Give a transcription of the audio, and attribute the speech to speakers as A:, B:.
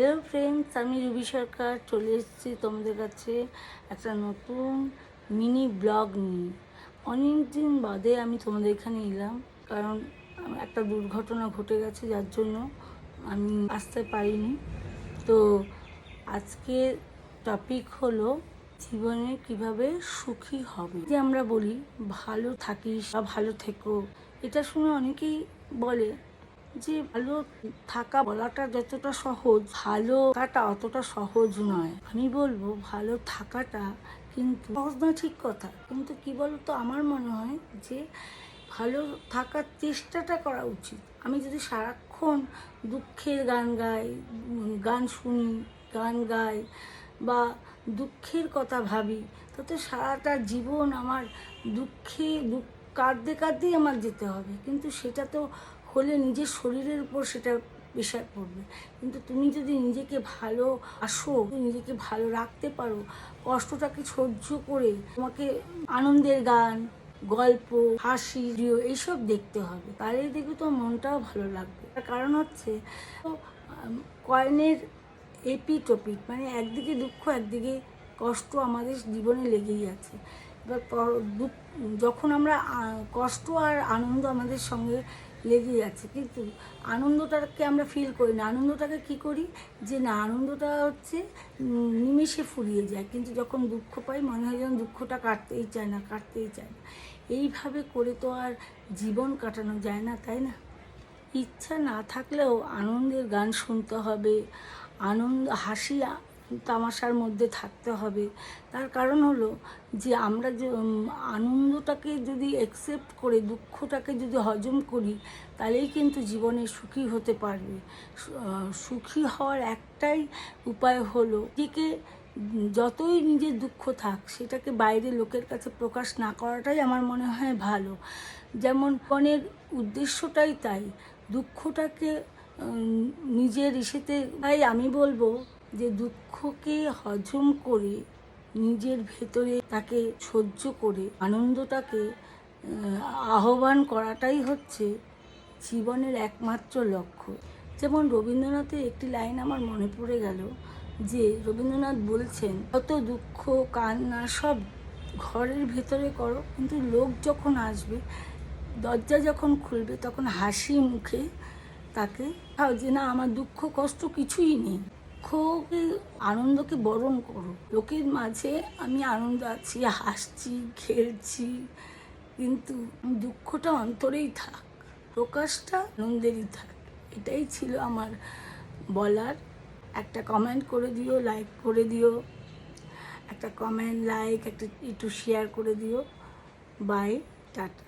A: Hello friends, আমি Ruby সরকার চলে এসেছি তোমাদের কাছে একটা নতুন মিনি ব্লগ নিয়ে। অনেক দিন বাদে আমি তোমাদের এখানে এলাম, কারণ একটা দুর্ঘটনা ঘটে গেছে, যার জন্য আমি আসতে পারিনি। তো আজকে টপিক হলো জীবনে কিভাবে সুখী হবে। যে আমরা বলি ভালো থাকিস বা ভালো থেকো, এটা শুনে অনেকেই বলে যে ভালো থাকা বলাটা যতটা সহজ, ভালো থাকাটা অতটা সহজ নয়। আমি বলবো ভালো থাকাটা কিন্তু সহজ নয়, ঠিক কথা, কিন্তু কি বলতো, আমার মনে হয় যে ভালো থাকার চেষ্টাটা করা উচিত। আমি যদি সারাক্ষণ দুঃখের গান গাই, গান শুনি, গান গাই বা দুঃখের কথা ভাবি, তাতে সারাটা জীবন আমার দুঃখ কাঁদতে কাঁদতেই আমার যেতে হবে। কিন্তু সেটা তো হলে নিজের শরীরের উপর সেটা প্রেশার পড়বে। কিন্তু তুমি যদি নিজেকে ভালো আসো, নিজেকে ভালো রাখতে পারো, কষ্টটাকে সহ্য করে তোমাকে আনন্দের গান, গল্প, হাসি, ভিডিও এইসব দেখতে হবে, তাহলে দেখবে তোমার মনটাও ভালো লাগবে। তার কারণ হচ্ছে কয়েনের এপিটোপিক, মানে একদিকে দুঃখ একদিকে কষ্ট আমাদের জীবনে লেগেই আছে। এবার যখন আমরা কষ্ট আর আনন্দ আমাদের সঙ্গে লেগে যাচ্ছে, কিন্তু আনন্দটাকে আমরা ফিল করি না। আনন্দটাকে কি করি যে না, আনন্দটা হচ্ছে নিমেষে ফুরিয়ে যায়, কিন্তু যখন দুঃখ পাই মনে হয় যেন দুঃখটা কাটতেই চায় না, কাটতেই চায় না। এইভাবে করে তো আর জীবন কাটানো যায় না, তাই না? ইচ্ছা না থাকলেও আনন্দের গান শুনতে হবে, হাসি তামাশার মধ্যে থাকতে হবে। তার কারণ হলো যে আমরা যে আনন্দটাকে যদি অ্যাকসেপ্ট করে দুঃখটাকে যদি হজম করি, তাহলেই কিন্তু জীবনে সুখী হতে পারবে। সুখী হওয়ার একটাই উপায় হলো নিজেকে, যতই নিজের দুঃখ থাক সেটাকে বাইরে লোকের কাছে প্রকাশ না করাটাই আমার মনে হয় ভালো। যেমন মনের উদ্দেশ্যটাই তাই, দুঃখটাকে নিজের ইসেতে। তাই আমি বলবো যে দুঃখকে হজম করে নিজের ভেতরে তাকে সহ্য করে আনন্দটাকে আহ্বান করাটাই হচ্ছে জীবনের একমাত্র লক্ষ্য। যেমন রবীন্দ্রনাথের একটি লাইন আমার মনে পড়ে গেল, যে রবীন্দ্রনাথ বলছেন, কত দুঃখ কান্না সব ঘরের ভেতরে করো, কিন্তু লোক যখন আসবে, দরজা যখন খুলবে, তখন হাসি মুখে তাকে যে না, আমার দুঃখ কষ্ট কিছুই নেই। দুঃখকে, আনন্দকে বরণ করো। লোকের মাঝে আমি আনন্দ আছি, হাসছি, খেলছি, কিন্তু দুঃখটা অন্তরেই থাক, প্রকাশটা আনন্দেরই থাক। এটাই ছিল আমার বলার। একটা কমেন্ট করে দিও, লাইক করে দিও, একটা কমেন্ট, লাইক, একটু শেয়ার করে দিও। Bye, tata.